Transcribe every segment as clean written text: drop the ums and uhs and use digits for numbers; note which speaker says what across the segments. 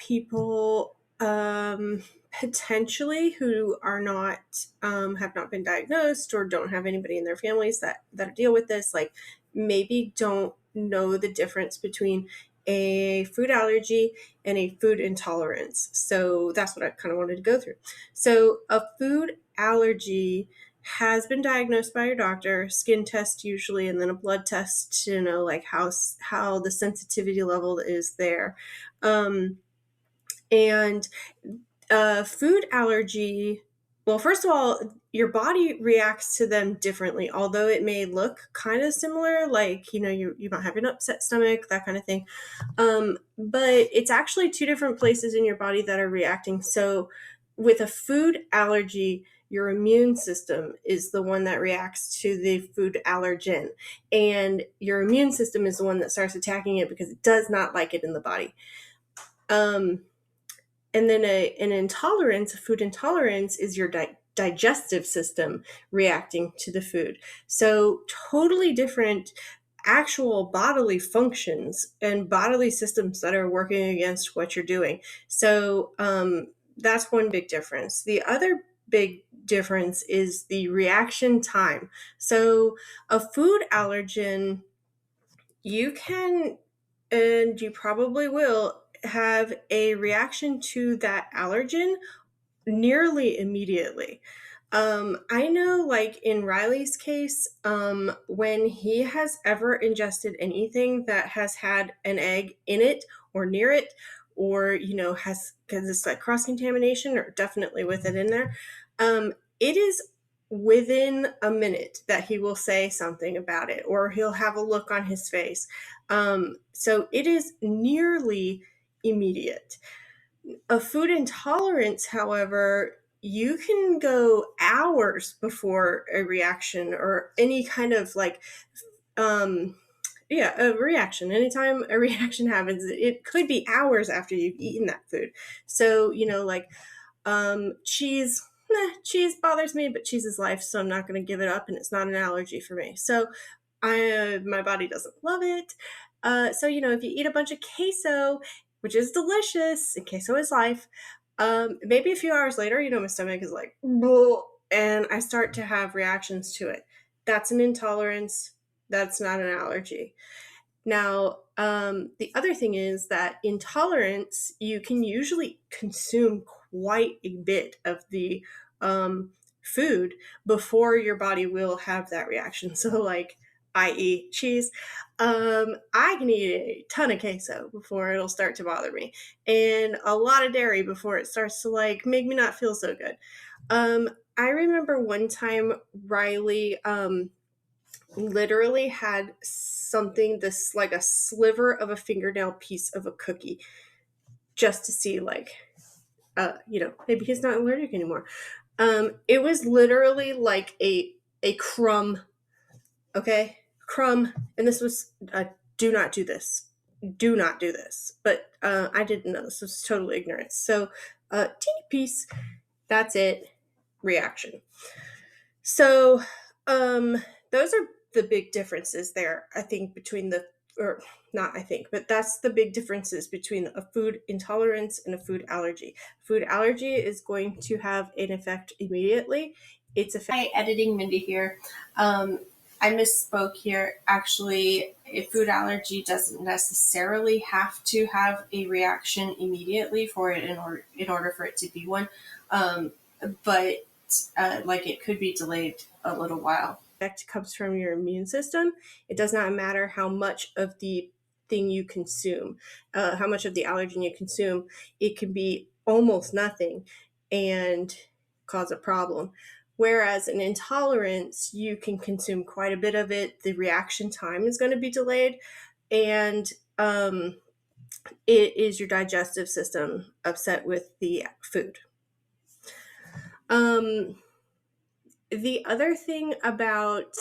Speaker 1: people potentially who are not have not been diagnosed or don't have anybody in their families that deal with this, like maybe don't know the difference between a food allergy and a food intolerance. So that's what I kind of wanted to go through. So a food allergy has been diagnosed by your doctor, skin test usually, and then a blood test to know like how the sensitivity level is there. And food allergy, well, first of all, your body reacts to them differently, although it may look kind of similar, like, you might have an upset stomach, that kind of thing. But it's actually two different places in your body that are reacting. So with a food allergy, your immune system is the one that reacts to the food allergen. And your immune system is the one that starts attacking it because it does not like it in the body. And then a food intolerance is your digestive system reacting to the food. So totally different actual bodily functions and bodily systems that are working against what you're doing. So that's one big difference. The other big difference is the reaction time. So a food allergen, you can, and you probably will, have a reaction to that allergen nearly immediately. I know, like in Riley's case, when he has ever ingested anything that has had an egg in it or near it, or has, because it's like cross contamination or definitely with it in there, it is within a minute that he will say something about it, or he'll have a look on his face. So it is nearly immediate. A food intolerance, however, you can go hours before a reaction or any kind of like, a reaction. Anytime a reaction happens, it could be hours after you've eaten that food. So, like cheese, cheese bothers me, but cheese is life, so I'm not going to give it up, and it's not an allergy for me. So my body doesn't love it. So, if you eat a bunch of queso, which is delicious, and queso is life, maybe a few hours later, my stomach is like, "Bleh," and I start to have reactions to it. That's an intolerance. That's not an allergy. Now, the other thing is that intolerance, you can usually consume quite a bit of the food before your body will have that reaction. So, like, I eat cheese. I can eat a ton of queso before it'll start to bother me, and a lot of dairy before it starts to like make me not feel so good. I remember one time Riley literally had something this like a sliver of a fingernail piece of a cookie, just to see like maybe he's not allergic anymore. It was literally like a crumb. Okay, crumb. And this was do not do this, but I didn't know. This was total ignorance. So teeny piece, that's it. Reaction. So those are the big differences there, I think, between or not I think, but that's the big differences between a food intolerance and a food allergy. Food allergy is going to have an effect immediately. Hi, editing Mindy here. I misspoke here. Actually, a food allergy doesn't necessarily have to have a reaction immediately for it in order for it to be one. But like it could be delayed a little while. Effect comes from your immune system. It does not matter how much of the thing you consume, how much of the allergen you consume. It can be almost nothing and cause a problem. Whereas an intolerance, you can consume quite a bit of it. The reaction time is going to be delayed, and it is your digestive system upset with the food. The other thing about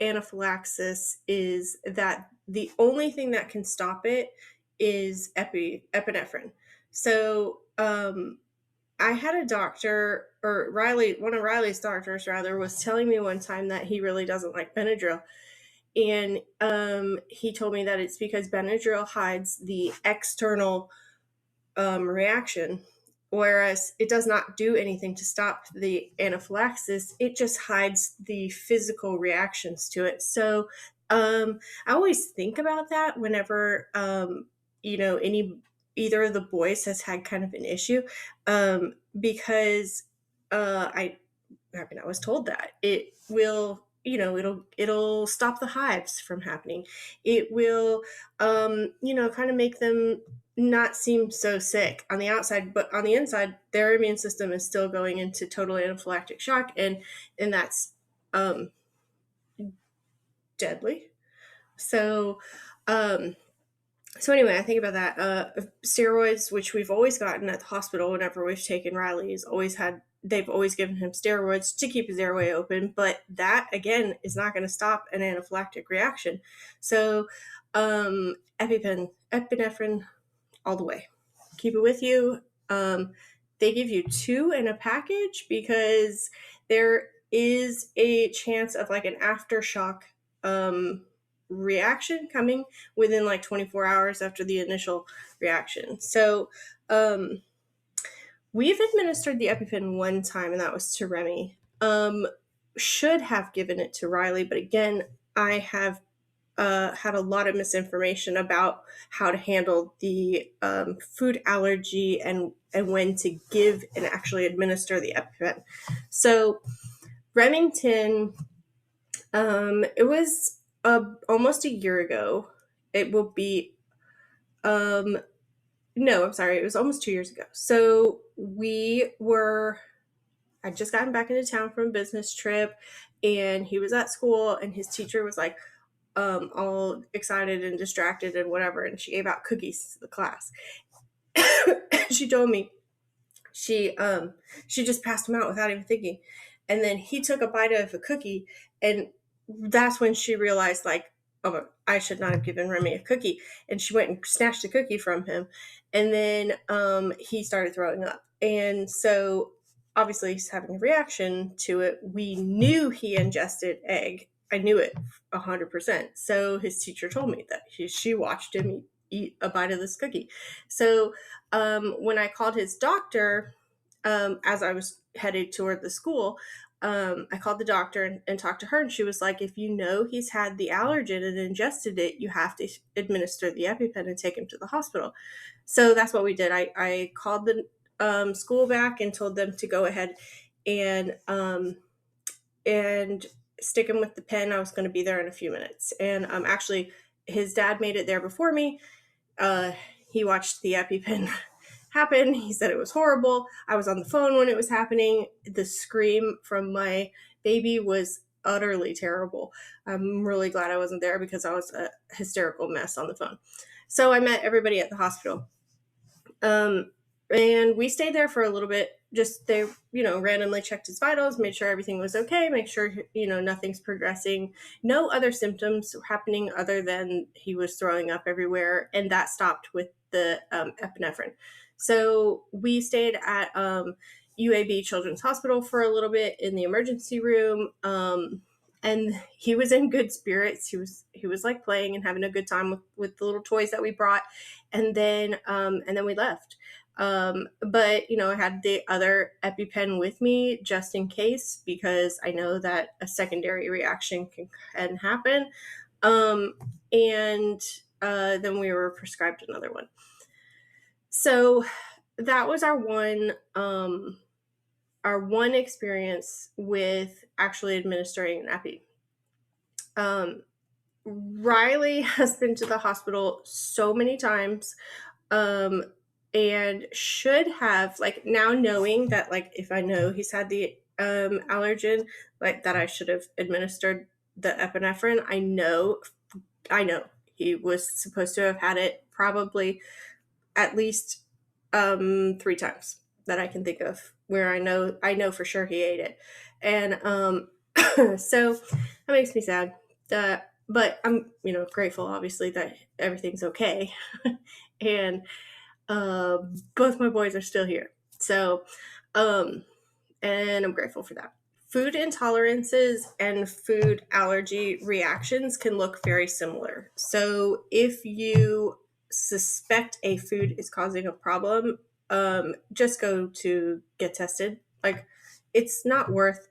Speaker 1: anaphylaxis is that the only thing that can stop it is epinephrine. So I had a doctor, or one of Riley's doctors rather, was telling me one time that he really doesn't like Benadryl. And he told me that it's because Benadryl hides the external reaction, whereas it does not do anything to stop the anaphylaxis. It just hides the physical reactions to it. So I always think about that whenever any either of the boys has had kind of an issue, because I was told that it will, it'll stop the hives from happening. It will, kind of make them not seem so sick on the outside, but on the inside, their immune system is still going into total anaphylactic shock, and that's um, deadly. So, um, so anyway, I think about that. Steroids, which we've always gotten at the hospital whenever we've taken Riley, they've always given him steroids to keep his airway open, but that again is not going to stop an anaphylactic reaction. So, epinephrine, all the way. Keep it with you. They give you 2 in a package because there is a chance of like an aftershock reaction coming within like 24 hours after the initial reaction. So we've administered the EpiPen one time, and that was to Remy. Should have given it to Riley, but again, I have had a lot of misinformation about how to handle the food allergy and when to give and actually administer the EpiPen. So Remington, it was almost a year ago. It will be, no, I'm sorry, it was almost 2 years ago. So I'd just gotten back into town from a business trip, and he was at school, and his teacher was like, all excited and distracted and whatever, and she gave out cookies to the class. She told me she just passed them out without even thinking, and then he took a bite of a cookie, and that's when she realized, like, oh, I should not have given Remy a cookie, and she went and snatched a cookie from him, and then he started throwing up, and so obviously he's having a reaction to it. We knew he ingested egg. I knew it 100%. So his teacher told me that she watched him eat a bite of this cookie. So when I called his doctor, as I was headed toward the school, I called the doctor and talked to her, and she was like, if you know he's had the allergen and ingested it, you have to administer the EpiPen and take him to the hospital. So that's what we did. I called the school back and told them to go ahead and stick him with the pen. I was going to be there in a few minutes. And actually, his dad made it there before me. He watched the EpiPen happen. He said it was horrible. I was on the phone when it was happening. The scream from my baby was utterly terrible. I'm really glad I wasn't there because I was a hysterical mess on the phone. So I met everybody at the hospital. And we stayed there for a little bit. Just they, randomly checked his vitals, made sure everything was okay, make sure, nothing's progressing. No other symptoms happening other than he was throwing up everywhere. And that stopped with the epinephrine. So we stayed at UAB Children's Hospital for a little bit in the emergency room. And he was in good spirits. He was like playing and having a good time with the little toys that we brought. And then we left. But I had the other EpiPen with me just in case, because I know that a secondary reaction can happen. And then we were prescribed another one. So that was our one experience with actually administering an epi. Riley has been to the hospital so many times, and should have, like, now knowing that, like, if I know he's had the allergen, like, that I should have administered the epinephrine. I know he was supposed to have had it probably at least 3 times that I can think of, where I know for sure he ate it. And so that makes me sad. But I'm grateful, obviously, that everything's okay. And both my boys are still here. So and I'm grateful for that. Food intolerances and food allergy reactions can look very similar. So if you suspect a food is causing a problem, just go to get tested. Like, it's not worth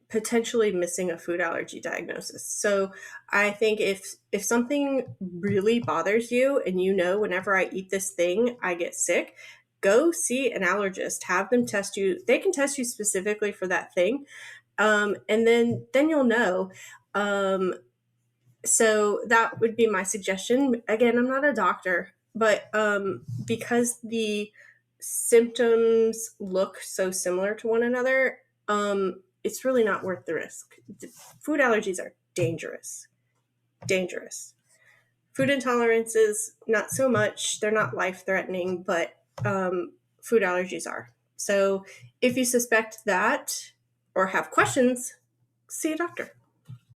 Speaker 1: potentially missing a food allergy diagnosis. So I think if something really bothers you and you know whenever I eat this thing I get sick, go see an allergist. Have them test you. They can test you specifically for that thing, and then you'll know. So that would be my suggestion. Again, I'm not a doctor, but because the symptoms look so similar to one another, it's really not worth the risk. Food allergies are dangerous. Dangerous. Food intolerances, not so much. They're not life threatening, but food allergies are. So if you suspect that or have questions, see a doctor.